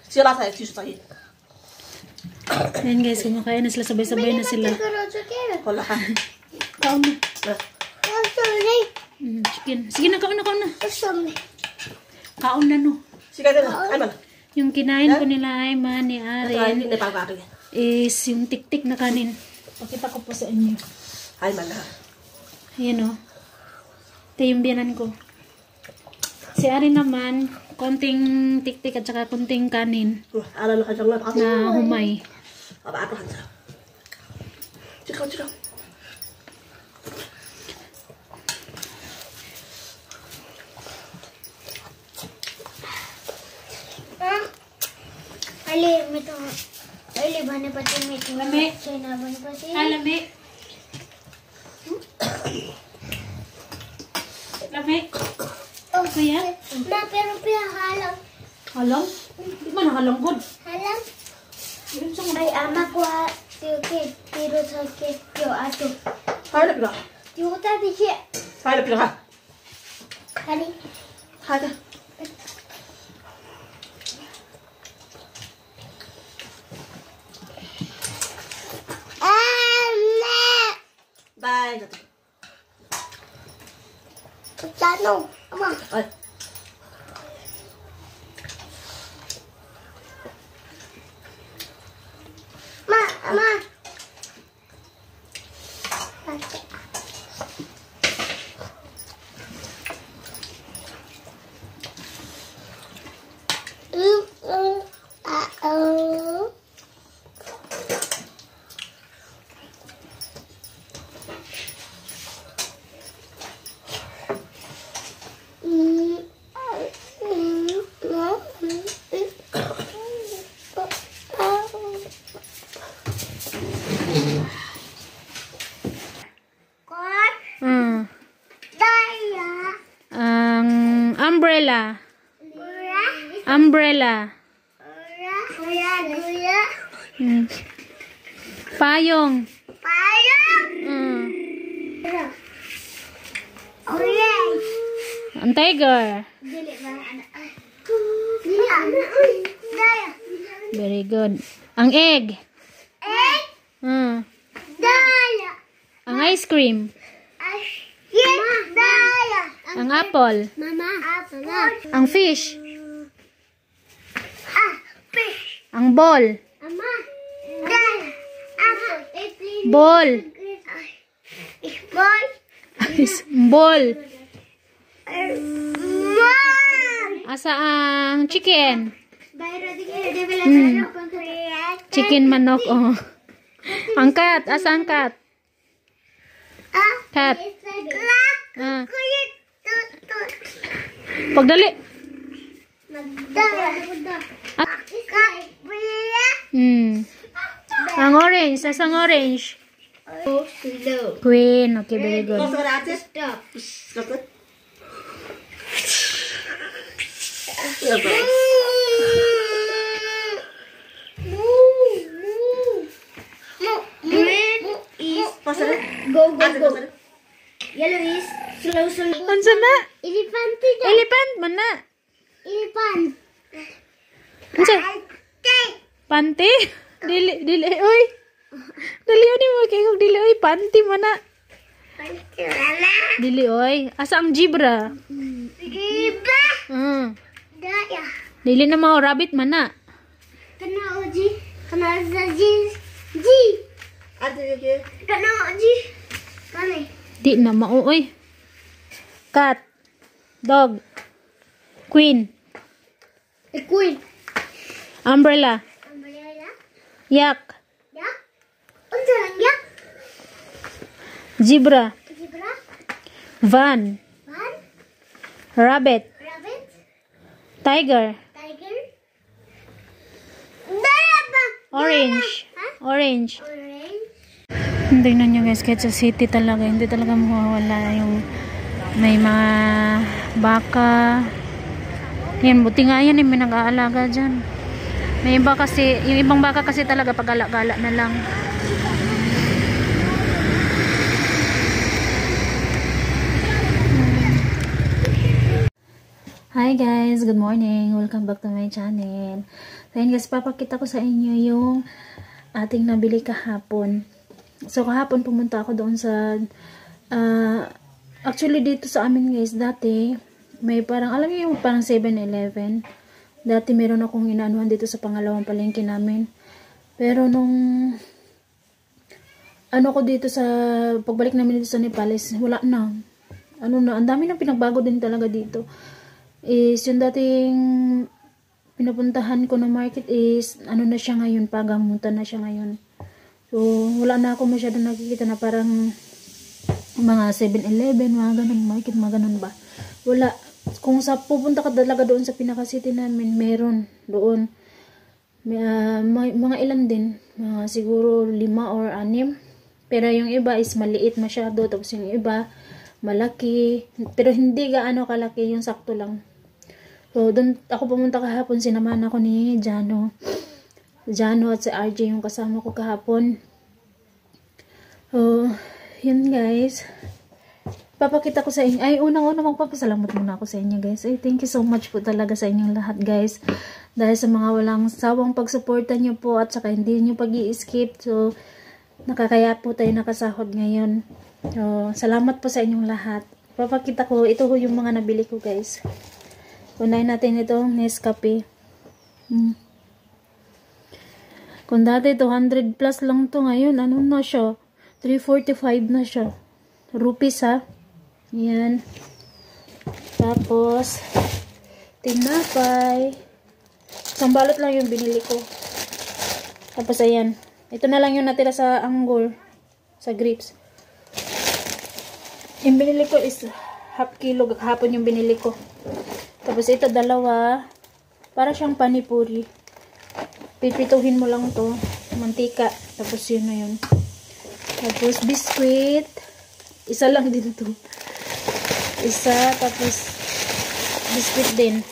Sila saya tisu saya. Ayan guys, kumakain na sila, sabay-sabay na sila. Wala ka. Kaon na. Chicken. Sige na, kaon na, kaon na. Kaon na no. Sige na. Ay man. Yung kinain ko nila ay man ni Aren Hindi pa ako. is yung tik-tik na kanin. Pakita ko po sa inyo. Ay man na. Ayan o. Ito yung biyanan ko. Si Aren naman, konting tik-tik at saka konting kanin Aral ka dyan lang. na humay. Apa kan sa. Cikaw. Ali bane pati meeting Lami. China bane pati. Lami. Lami. Oh, Kuya? na pero halang. Halang? Di ba nakalang good? Halang. Yun sa Ay ama ko tiro sa yo ato. Hay na pila. Yo ta di siya. Hay na pila ka. Kali. Hay ka. Bye. Tanong. Ama. Ay. Ama. Umbrella. Umbrella. Payong. Ang tiger. Very good. Ang egg. Ang ice cream. Ang apple. Mama. Ang fish. Fish. Ang ball. Ama. Apple. Ball. Ball. Ball. Mom. Asa ang chicken? Hmm. Chicken manok. Oh. Ang cat. Asa ang cat? Cat. Pagdali. Ang orange. Asa ang orange? Queen. Okay, very good. Go. Yellow is slow. Ansa na? Elephant. Elephant man na. Elephant. Ansa? Panty? Dili, oy. Dali, ni mo kay kog dili, oy. Panty man na. Dili, oy. Asa ang zebra? Iba. Daya. Dili na mao, rabbit man na. Kana oji. Kana zaji. Kana oji. Kani. Di na mao, oy. Cat. Dog. Queen. Queen. Umbrella. Umbrella. Yak. Yak. Unsa lang yak? Zebra. Zebra. Van. Van. Rabbit. Rabbit. Tiger. Tiger. Daya. Orange. Orange. Orange. Tingnan nyo guys, kahit sa city talaga, hindi talaga mawawala yung may mga baka. Yan, buti nga yan, may nag-aalaga dyan. May iba kasi, yung ibang baka kasi talaga pag-gala-gala na lang. Hi Hi guys, good morning. Welcome back to my channel. So yun guys, papakita ko sa inyo yung ating nabili kahapon. So kahapon pumunta ako doon sa actually dito sa amin guys, dati may parang, alam niyo yung parang 7-Eleven. Dati meron akong inaanuhan dito sa pangalawang palengke namin. Pero nung ano ko dito sa pagbalik namin dito sa Nepales, wala na. Ano na, ang dami nang pinagbago din talaga dito. Is yung dating pinupuntahan ko na market is ano na siya ngayon, pagamutan na siya ngayon. So wala na ako masyado nakikita na parang mga 7-Eleven, mga ganun market, mga ganun ba. Wala. Kung sa pupunta ka talaga doon sa pinaka-city namin, meron doon. May, mga ilan din, siguro 5 or 6. Pero yung iba is maliit masyado, tapos yung iba malaki, pero hindi gaano kalaki, yung sakto lang. So doon ako pumunta kahapon, sinamahan ako ni Jano at si RJ yung kasama ko kahapon. So yun guys, papakita ko sa inyo. Ay, unang-una magpapasalamat muna ako sa inyo guys. Ay, thank you so much po talaga sa inyong lahat guys, dahil sa mga walang sawang pagsuporta nyo po at saka hindi nyo pag-i-skip. So nakakaya po tayo nakasahod ngayon. So, salamat po sa inyong lahat. Papakita ko, ito yung mga nabili ko guys. Unahin natin ito, Nescafe. Kung dati 200 plus lang to, ngayon ano na siya, 345 na siya. Rupees ha. Yan. Tapos tinapay. Isang balot lang yung binili ko. Tapos ayan. Ito na lang yung natira sa Anggol, sa grapes. Yung binili ko is half kilo, hapon yung binili ko. Tapos ito 2, para siyang panipuri. Pipituhin mo lang to, mantika, tapos yun na yun. Tapos biscuit, isa lang din to. Isa, tapos biscuit din.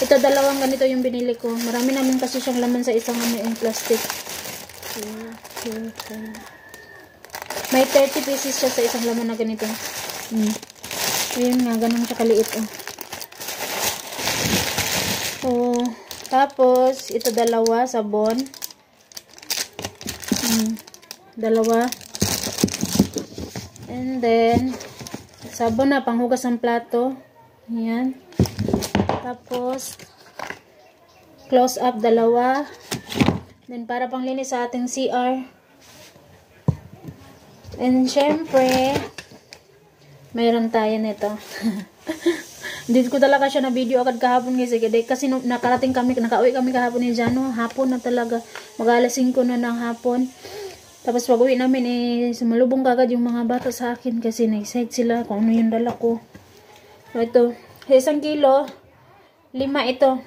Ito 2 ganito yung binili ko. Marami naman kasi siyang laman sa isang ano yung plastic. May 30 pieces siya sa isang laman na ganito. Ayun nga, ganun siya kaliit. So, tapos, ito 2, sabon. 2. And then, sabon na, panghugas ng plato. Ayan. Tapos, close up 2. Then, para panglinis sa ating CR. And syempre, mayroon tayo nito. Hindi ko talaga siya na video agad kahapon guys. Kasi nakarating kami, nakauwi kami kahapon ni Jano. Hapon na talaga. Mag-alas 5 na ng hapon. Tapos pag uwi namin sumalubong kagad yung mga bata sa akin. Kasi na-excite sila kung ano yung dala ko. So ito, 1 kilo, 5 ito.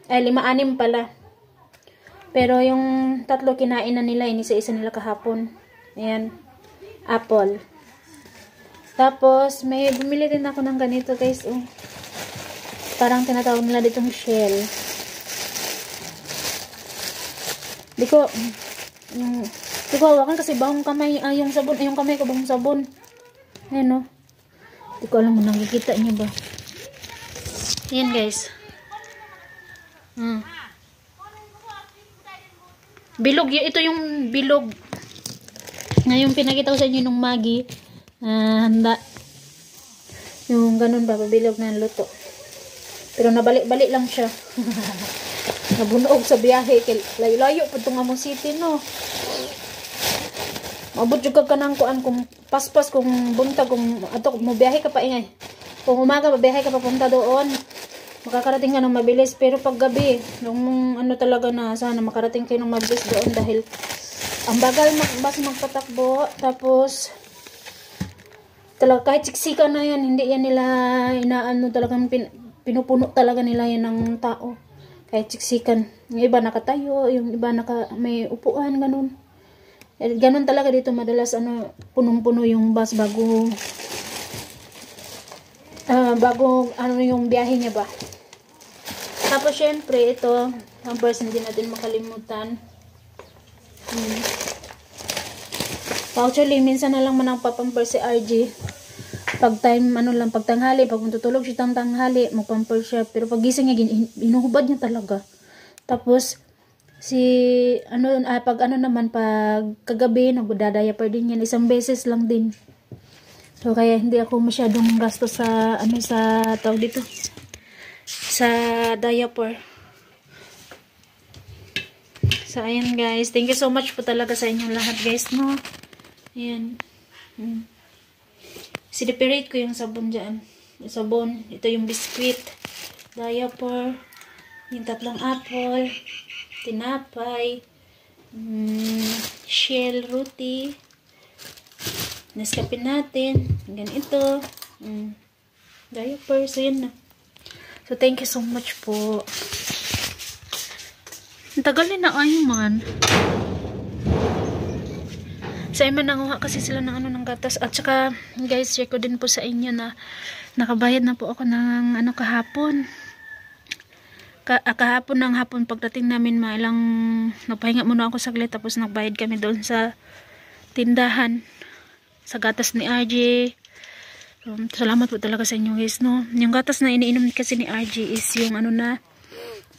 Ay, 5-6 pala. Pero yung 3 kinain na nila, isa-isa nila kahapon. Ayan. Apple. Tapos, may bumili din ako ng ganito guys. Parang tinatawag nila ditong shell. Di ko hawakan kasi bahong kamay. Yung sabon, yung kamay ko bahong sabon. Ayan o. Di ko alam mo, nakikita niyo ba? Ayan guys. Bilog. Ito yung bilog. Ngayon pinakita ko sa inyo nung Maggi, handa yung ganun ba, pabilog na luto, pero nabalik-balik lang siya. Nabunog sa biyahe, layo-layo po itong Among City no. Mabot yung kagkanang kuan, kung paspas, kung buntag, kung ato mo biyahe ka pa ingay, kung umaga biyahe ka pa punta doon, makakarating ka ng mabilis. Pero pag gabi, nung ano talaga na sana makarating kayo ng mabilis doon, dahil ang bagal magpatakbo. Tapos talaga kahit siksikan na yan, hindi yan nila inaano, talagang pinupuno talaga nila yan ng tao kahit siksikan. Yung iba nakatayo, yung iba may upuan, ganun. Ganun talaga dito madalas, punong-puno yung bus bago yung biyahe niya ba. Tapos syempre ito, ang person hindi natin makalimutan. Actually, minsan na lang manang papamper si RG. pag time, ano lang, pag tanghali, pag matutulog siya tanghali, magpamper siya. Pero pag gising niya, inuhubad niya talaga. Tapos, pag ano naman, pag kagabi, nagdadaya pa din yan. Isang beses lang din. So, kaya hindi ako masyadong gasto sa, sa tawag dito, sa diaper. So, ayan guys. Thank you so much po talaga sa inyong lahat guys, no? Ayan. Sineperate ko yung sabon dyan. Yung sabon. Ito yung biscuit. Diaper. Yung 3 apple. Tinapay. Shell roti. Nescafe natin. Ganito. Diaper. So, yan na. So, thank you so much po. Ang tagal na ay man. Sa iman nanguha kasi sila ng ng gatas. At saka, guys, share ko din po sa inyo na nakabayad na po ako ng kahapon. Kahapon ng hapon pagdating namin nagpahinga muna ako saglit tapos nagbayad kami doon sa tindahan. Sa gatas ni RJ. Salamat po talaga sa inyo guys, no? Yung gatas na iniinom kasi ni RJ is yung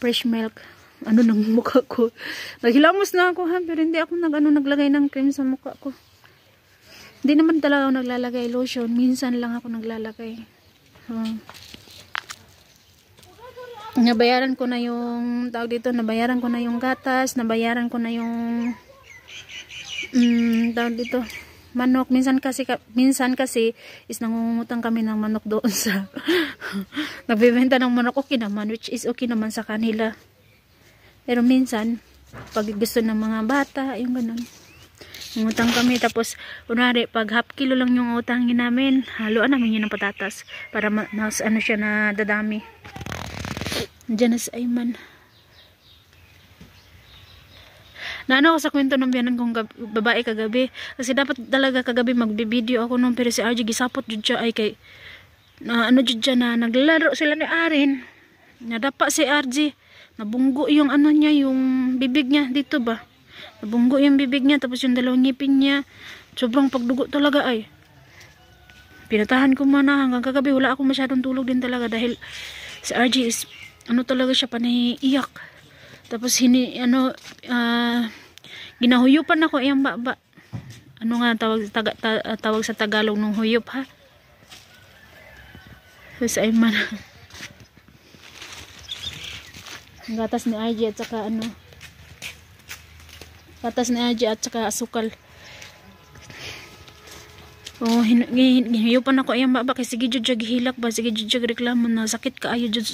fresh milk. Ng mukha ko. Naghilamos na ako ha, pero hindi ako naglagay ng cream sa mukha ko. Hindi naman talaga ako naglalagay lotion. Minsan lang ako naglalagay. Nabayaran ko na yung nabayaran ko na yung gatas, nabayaran ko na yung manok. Minsan kasi is nangungutang kami ng manok doon sa nagbebenta ng manok, okay naman, which is okay naman sa kanila. Pero minsan, pag gusto ng mga bata, yung ganun. Ngutang kami, tapos, kunwari, pag half kilo lang yung utangin namin, haluan namin yun ng patatas, para mas siya na dadami. Diyan na si Ayman. Naano ako sa kwento ng biyanan kong babae kagabi. Kasi dapat talaga kagabi magbe-video ako nung, pero si RJ gisapot jud siya ay kay, jud siya na naglalaro sila ni Arin. Nadapa si RJ. Nabunggo yung niya, yung bibig niya dito ba. Nabunggo yung bibig niya, tapos yung dalawang ngipin niya. Sobrang pagdugo talaga ay. Pinatahan ko muna hanggang kagabi. Wala ako masyadong tulog din talaga dahil si RJ is, talaga siya paniiyak. Tapos ginahuyupan ako yung baba. Tawag sa Tagalog ng huyop ha. Tapos ay man. Gatas ni RJ at saka gatas ni RJ at saka asukal. Hinuyupan ako ayang baba kay sige jud siya gihilak ba, sige jud siya reklamo na sakit kaayo jud,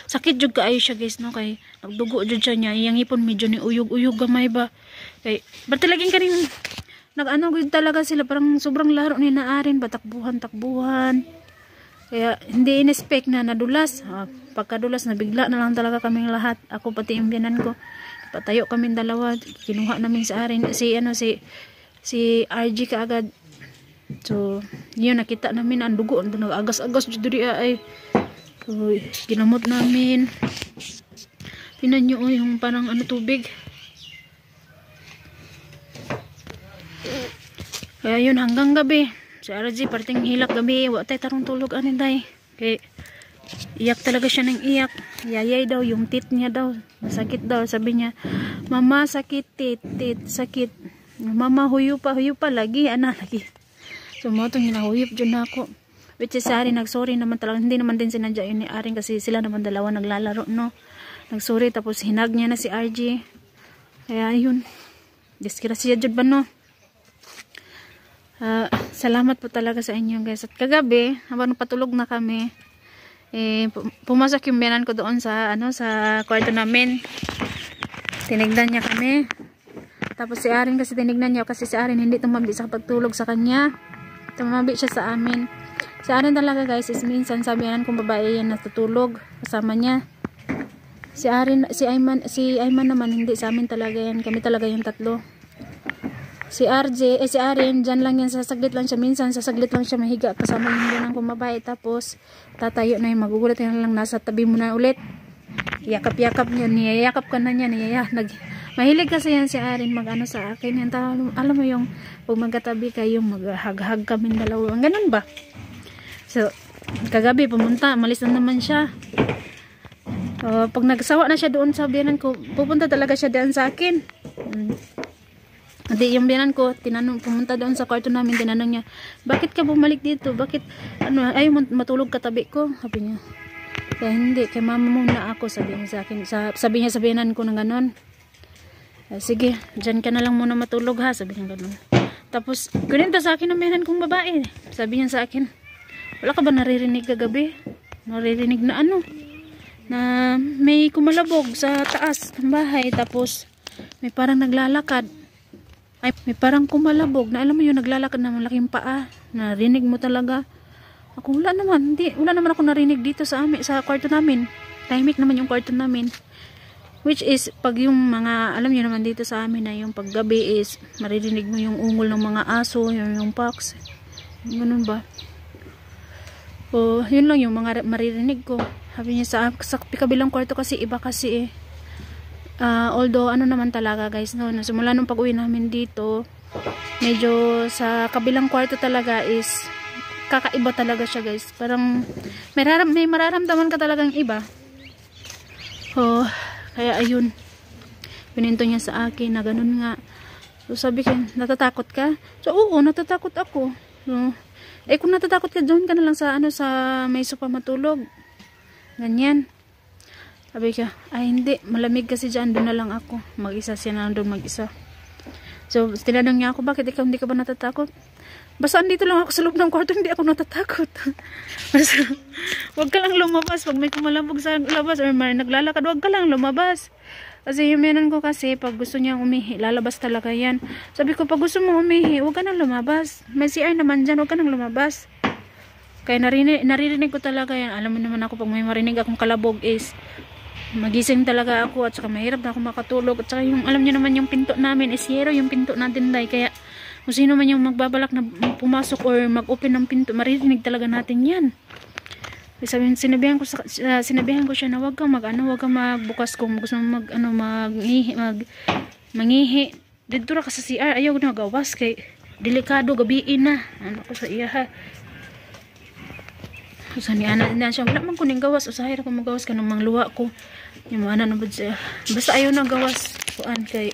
sakit jud kaayo siya guys, no, kay nagdugo jud siya niya, iyang ipon medyo ni uyog-uyog gamay ba. Kay ba't laging kaning gud talaga sila, parang sobrang laro ni na Arin, takbuhan. Kaya hindi in-expect na nadulas. Pagkadulas na bigla na lang talaga kaming lahat. Ako pati yung biyanan ko. Patayo kaming dalawa. Kinuha namin sa Arin. Si RG kaagad. So, yun nakita namin ang dugo. Nag-agas-agas dito ay. So, ginamot namin. Tinan nyo yung parang tubig. Kaya yun hanggang gabi. Si RG parting hilak gabi, watay tarong tulog day. Kay iyak talaga siya ng iyak. Yayay daw yung tit niya daw. Masakit daw, sabi niya. Mama sakit tit, sakit. Mama huyo pa lagi, lagi. So mo tong hinahuyop dyan ako. Which is Arin nagsorry naman talaga. Hindi naman din sinadya yun ni Arin kasi sila naman dalawa naglalaro, no. Nagsorry tapos hinag niya na si RG. Kaya yun. Disgrasya jud ba, no. Salamat po talaga sa inyo guys. At kagabi, habang patulog na kami, pumasok yung biyanan ko doon sa kwarto namin. Tinignan niya kami. Tapos si Arin kasi tinignan niya kasi si Arin hindi tumabi sa pagtulog sa kanya. Tumabi siya sa amin. Si Arin talaga guys is minsan sabihan kong babae yan natutulog kasama niya. Si Ayman naman hindi, sa amin talaga yan. Kami talaga yung tatlo. Si Arin, dyan lang yan, sasaglit lang siya. Minsan, sasaglit lang siya mahiga kasama yung biyanan kong babae. Tapos, tatayo na yung magugulat na lang, nasa tabi mo na ulit. Yakap-yakap niya, niyayakap ka na niya, mahilig kasi yan si Arin sa akin. Yan, alam mo yung, pag magkatabi kayo, maghag-hag kami dalawa. Ganun ba? So, kagabi pumunta, malis na naman siya. Pag nagsawa na siya doon sa biyanan ko, pupunta talaga siya diyan sa akin. Hindi, yung biyanan ko, pumunta doon sa kwarto namin, tinanong niya, bakit ka bumalik dito? Bakit, ayaw matulog katabi ko? Sabi niya. Kaya hindi, kay mama muna ako, sabi niya sa akin. Sabi niya sa biyanan ko ng ganon. Sige, dyan ka na lang muna matulog ha, sabi niya ganon. Tapos, ganito sa akin ang biyanan kong babae. Sabi niya sa akin, wala ka ba naririnig kagabi? Naririnig na na may kumalabog sa taas ng bahay, tapos may parang naglalakad, may parang kumalabog na alam mo yung naglalakad na malaking paa. Narinig mo talaga? Ako wala naman ako narinig dito sa kwarto namin. Tahimik naman yung kwarto namin, which is pag yung mga, alam niyo naman dito sa amin na yung paggabi is maririnig mo yung ungol ng mga aso, yung fox, ganun ba. Yun lang yung mga maririnig ko. Sabi niya sa kabilang kwarto kasi iba kasi although naman talaga guys, no, simula nung pag-uwi namin dito, medyo sa kabilang kwarto talaga is kakaiba talaga siya guys. Parang may mararamdaman ka talagang iba. Kaya ayun, pininto niya sa akin na ganun nga. So sabi ko, natatakot ka? So oo, natatakot ako. So, kung natatakot ka, doon ka na lang sa may sofa matulog. Ganyan. Sabi ko, hindi, malamig kasi dyan, doon na lang ako. Mag-isa siya na doon mag-isa. So, tinanong niya ako, bakit ikaw hindi ka ba natatakot? Basta andito lang ako sa loob ng kwarto, hindi ako natatakot. Basta, wag ka lang lumabas. Pag may kumalabog sa labas or may naglalakad, wag ka lang lumabas. Kasi yung meron ko kasi, pag gusto niya umihi, lalabas talaga yan. Sabi ko, pag gusto mo umihi, wag ka nang lumabas. May CR naman dyan, wag ka nang lumabas. Kaya naririnig ko talaga yan. Alam mo naman ako, pag may marinig akong kalabog is magising talaga ako, at saka mahirap na ako makatulog. At saka yung, alam niyo naman yung pinto namin is zero yung pinto natin day. Kaya kung sino man yung magbabalak na pumasok or mag-open ng pinto, maririnig talaga natin yan. Sinabihan ko siya na wag kang magbukas kung gusto mo mangihi. Dito ra ka sa CR, ayaw na gawas kay delikado gabiin na. Ko sa iya ha. Sa ni ana na siya, wala man kuning gawas, usahay ra ko magawas kanang mangluwa ko. Yung ana na bud siya. Basta ayaw na gawas kuan kay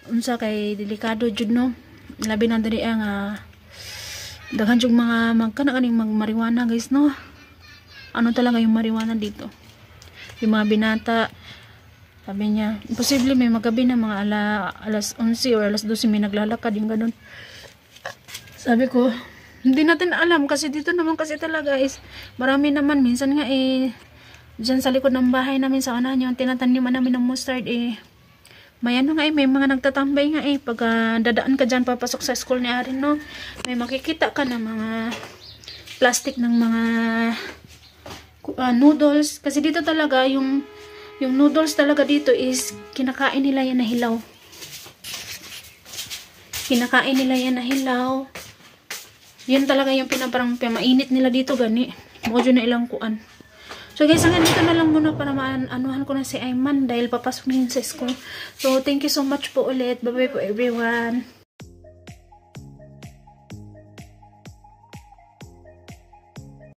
unsa kay delikado jud no. Labi na diri ang daghan jud mga kaning marijuana guys no. Ano talaga yung marijuana dito? Yung mga binata, sabi niya, imposible may magabi na mga alas 11 or alas 12 may naglalakad, yung ganun. Sabi ko, hindi natin alam kasi dito naman kasi talaga is marami naman. Minsan nga dyan sa likod ng bahay namin sa unahan yung tinataniman namin ng mustard may may mga nagtatambay nga pag dadaan ka dyan papasok sa school ni Arin no, may makikita ka na mga plastic ng mga noodles, kasi dito talaga yung noodles talaga dito is kinakain nila yan na hilaw. Yun talaga yung parang mainit nila dito gani. Medyo na ilang kuan. So guys, hanggang dito na lang muna para maanuhan ko na si Ayman dahil papasok na yun sa school. So thank you so much po ulit. Bye bye po everyone.